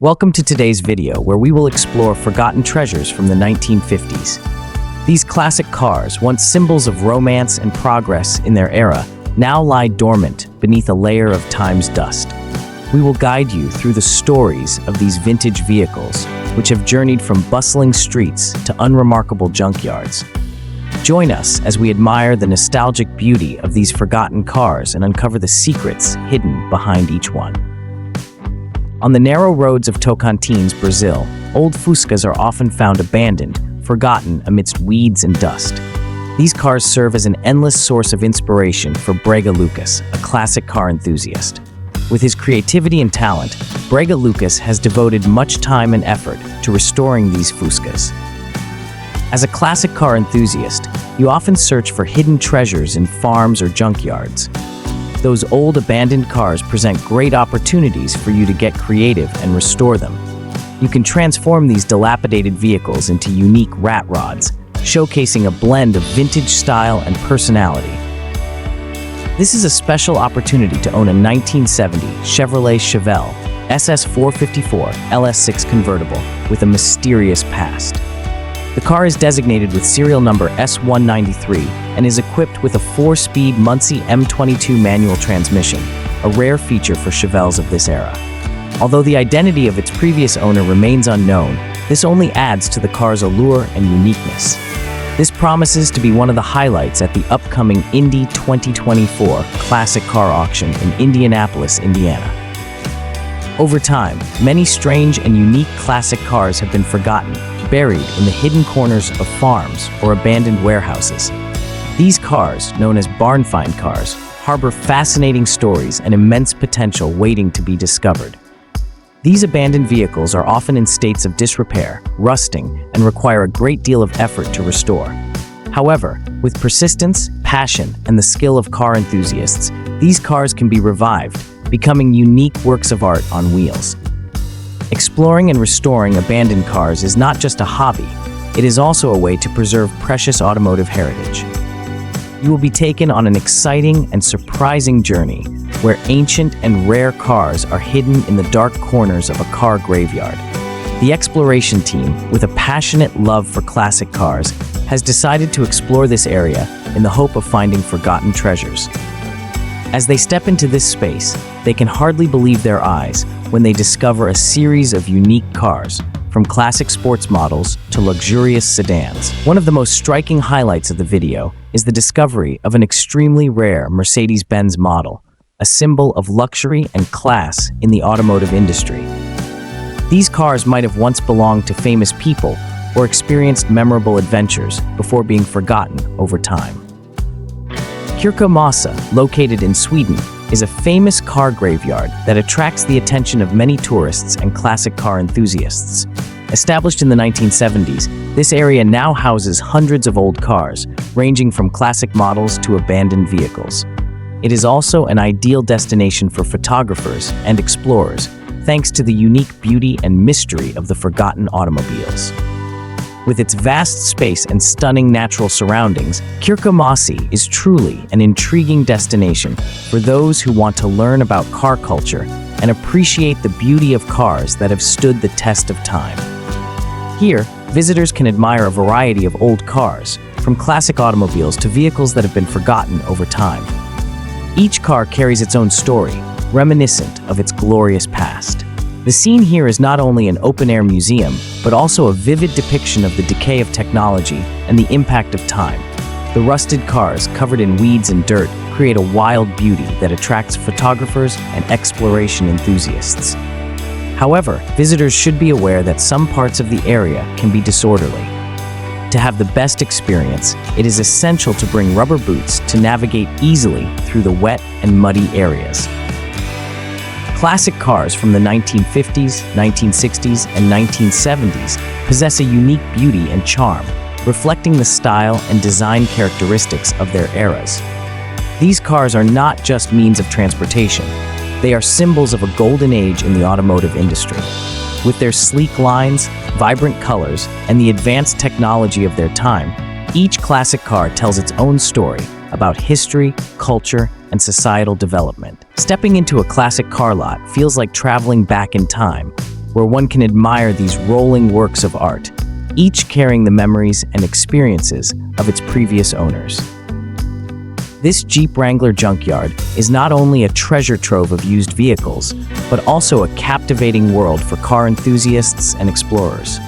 Welcome to today's video where we will explore forgotten treasures from the 1950s. These classic cars, once symbols of romance and progress in their era, now lie dormant beneath a layer of time's dust. We will guide you through the stories of these vintage vehicles, which have journeyed from bustling streets to unremarkable junkyards. Join us as we admire the nostalgic beauty of these forgotten cars and uncover the secrets hidden behind each one. On the narrow roads of Tocantins, Brazil, old fouskas are often found abandoned, forgotten amidst weeds and dust. These cars serve as an endless source of inspiration for Brega Lucas, a classic car enthusiast. With his creativity and talent, Brega Lucas has devoted much time and effort to restoring these fouskas. As a classic car enthusiast, you often search for hidden treasures in farms or junkyards. Those old abandoned cars present great opportunities for you to get creative and restore them. You can transform these dilapidated vehicles into unique rat rods, showcasing a blend of vintage style and personality. This is a special opportunity to own a 1970 Chevrolet Chevelle SS454 LS6 convertible with a mysterious past. The car is designated with serial number S193 and is equipped with a 4-speed Muncie M22 manual transmission, a rare feature for Chevelles of this era. Although the identity of its previous owner remains unknown, this only adds to the car's allure and uniqueness. This promises to be one of the highlights at the upcoming Indy 2024 Classic Car Auction in Indianapolis, Indiana. Over time, many strange and unique classic cars have been forgotten, buried in the hidden corners of farms or abandoned warehouses. These cars, known as barn find cars, harbor fascinating stories and immense potential waiting to be discovered. These abandoned vehicles are often in states of disrepair, rusting, and require a great deal of effort to restore. However, with persistence, passion, and the skill of car enthusiasts, these cars can be revived, becoming unique works of art on wheels. Exploring and restoring abandoned cars is not just a hobby, it is also a way to preserve precious automotive heritage. You will be taken on an exciting and surprising journey where ancient and rare cars are hidden in the dark corners of a car graveyard. The exploration team, with a passionate love for classic cars, has decided to explore this area in the hope of finding forgotten treasures. As they step into this space, they can hardly believe their eyes when they discover a series of unique cars, from classic sports models to luxurious sedans. One of the most striking highlights of the video is the discovery of an extremely rare Mercedes-Benz model, a symbol of luxury and class in the automotive industry. These cars might have once belonged to famous people or experienced memorable adventures before being forgotten over time. Kirka, Masa, located in Sweden, is a famous car graveyard that attracts the attention of many tourists and classic car enthusiasts. Established in the 1970s, this area now houses hundreds of old cars, ranging from classic models to abandoned vehicles. It is also an ideal destination for photographers and explorers, thanks to the unique beauty and mystery of the forgotten automobiles. With its vast space and stunning natural surroundings, Kirka Masa is truly an intriguing destination for those who want to learn about car culture and appreciate the beauty of cars that have stood the test of time. Here, visitors can admire a variety of old cars, from classic automobiles to vehicles that have been forgotten over time. Each car carries its own story, reminiscent of its glorious past. The scene here is not only an open-air museum, but also a vivid depiction of the decay of technology and the impact of time. The rusted cars, covered in weeds and dirt, create a wild beauty that attracts photographers and exploration enthusiasts. However, visitors should be aware that some parts of the area can be disorderly. To have the best experience, it is essential to bring rubber boots to navigate easily through the wet and muddy areas. Classic cars from the 1950s, 1960s, and 1970s possess a unique beauty and charm, reflecting the style and design characteristics of their eras. These cars are not just means of transportation, they are symbols of a golden age in the automotive industry. With their sleek lines, vibrant colors, and the advanced technology of their time, each classic car tells its own story about history, culture, and societal development. Stepping into a classic car lot feels like traveling back in time, where one can admire these rolling works of art, each carrying the memories and experiences of its previous owners. This Jeep Wrangler junkyard is not only a treasure trove of used vehicles, but also a captivating world for car enthusiasts and explorers.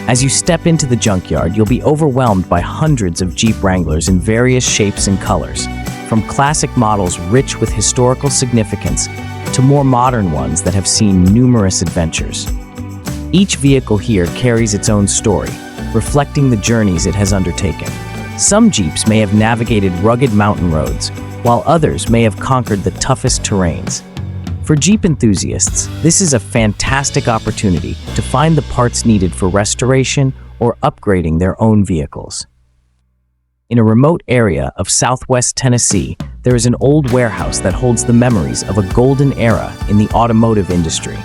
As you step into the junkyard, you'll be overwhelmed by hundreds of Jeep Wranglers in various shapes and colors, from classic models rich with historical significance to more modern ones that have seen numerous adventures. Each vehicle here carries its own story, reflecting the journeys it has undertaken. Some Jeeps may have navigated rugged mountain roads, while others may have conquered the toughest terrains. For Jeep enthusiasts, this is a fantastic opportunity to find the parts needed for restoration or upgrading their own vehicles. In a remote area of southwest Tennessee, there is an old warehouse that holds the memories of a golden era in the automotive industry.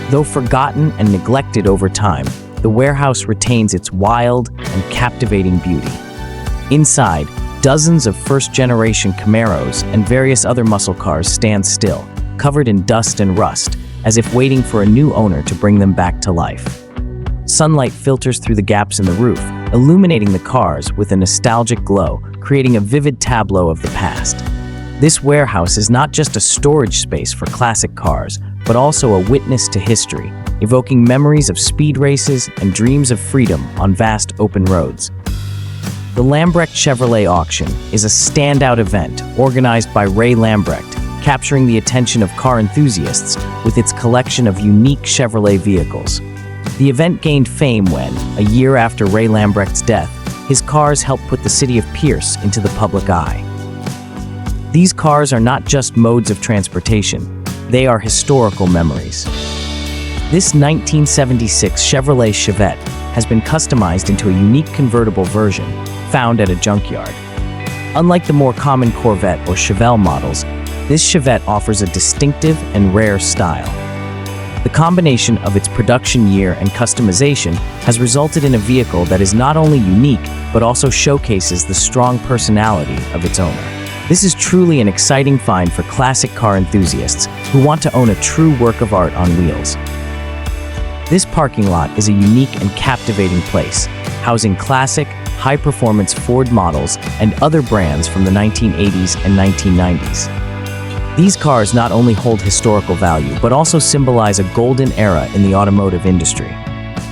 Though forgotten and neglected over time, the warehouse retains its wild and captivating beauty. Inside, dozens of first-generation Camaros and various other muscle cars stand still, covered in dust and rust, as if waiting for a new owner to bring them back to life. Sunlight filters through the gaps in the roof, illuminating the cars with a nostalgic glow, creating a vivid tableau of the past. This warehouse is not just a storage space for classic cars, but also a witness to history, evoking memories of speed races and dreams of freedom on vast open roads. The Lambrecht Chevrolet Auction is a standout event organized by Ray Lambrecht, capturing the attention of car enthusiasts with its collection of unique Chevrolet vehicles. The event gained fame when, a year after Ray Lambrecht's death, his cars helped put the city of Pierce into the public eye. These cars are not just modes of transportation, they are historical memories. This 1976 Chevrolet Chevette has been customized into a unique convertible version found at a junkyard. Unlike the more common Corvette or Chevelle models, this Chevette offers a distinctive and rare style. The combination of its production year and customization has resulted in a vehicle that is not only unique, but also showcases the strong personality of its owner. This is truly an exciting find for classic car enthusiasts who want to own a true work of art on wheels. This parking lot is a unique and captivating place, housing classic, high-performance Ford models and other brands from the 1980s and 1990s. These cars not only hold historical value, but also symbolize a golden era in the automotive industry.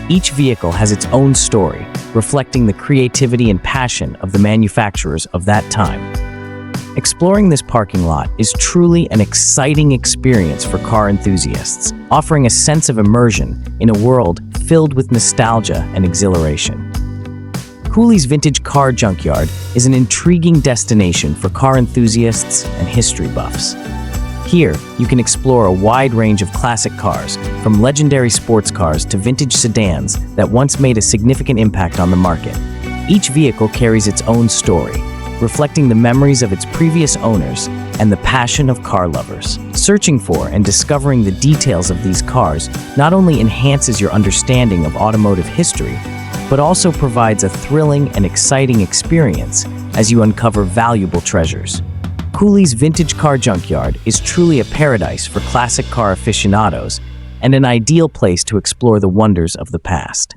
Each vehicle has its own story, reflecting the creativity and passion of the manufacturers of that time. Exploring this parking lot is truly an exciting experience for car enthusiasts, offering a sense of immersion in a world filled with nostalgia and exhilaration. Cooley's Vintage Car Junkyard is an intriguing destination for car enthusiasts and history buffs. Here, you can explore a wide range of classic cars, from legendary sports cars to vintage sedans that once made a significant impact on the market. Each vehicle carries its own story, reflecting the memories of its previous owners and the passion of car lovers. Searching for and discovering the details of these cars not only enhances your understanding of automotive history, but also provides a thrilling and exciting experience as you uncover valuable treasures. Cooley's Vintage Car Junkyard is truly a paradise for classic car aficionados and an ideal place to explore the wonders of the past.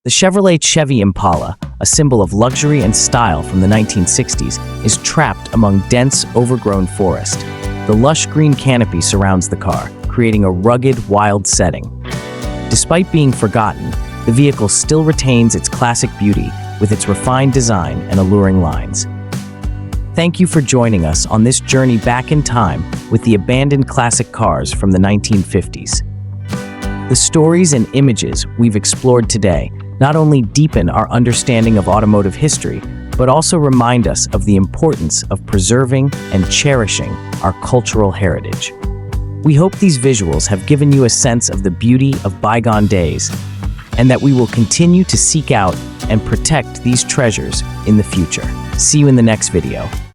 The Chevrolet Chevy Impala, a symbol of luxury and style from the 1960s, is trapped among dense, overgrown forest. The lush green canopy surrounds the car, creating a rugged, wild setting. Despite being forgotten, the vehicle still retains its classic beauty with its refined design and alluring lines. Thank you for joining us on this journey back in time with the abandoned classic cars from the 1950s. The stories and images we've explored today not only deepen our understanding of automotive history, but also remind us of the importance of preserving and cherishing our cultural heritage. We hope these visuals have given you a sense of the beauty of bygone days, and that we will continue to seek out and protect these treasures in the future. See you in the next video.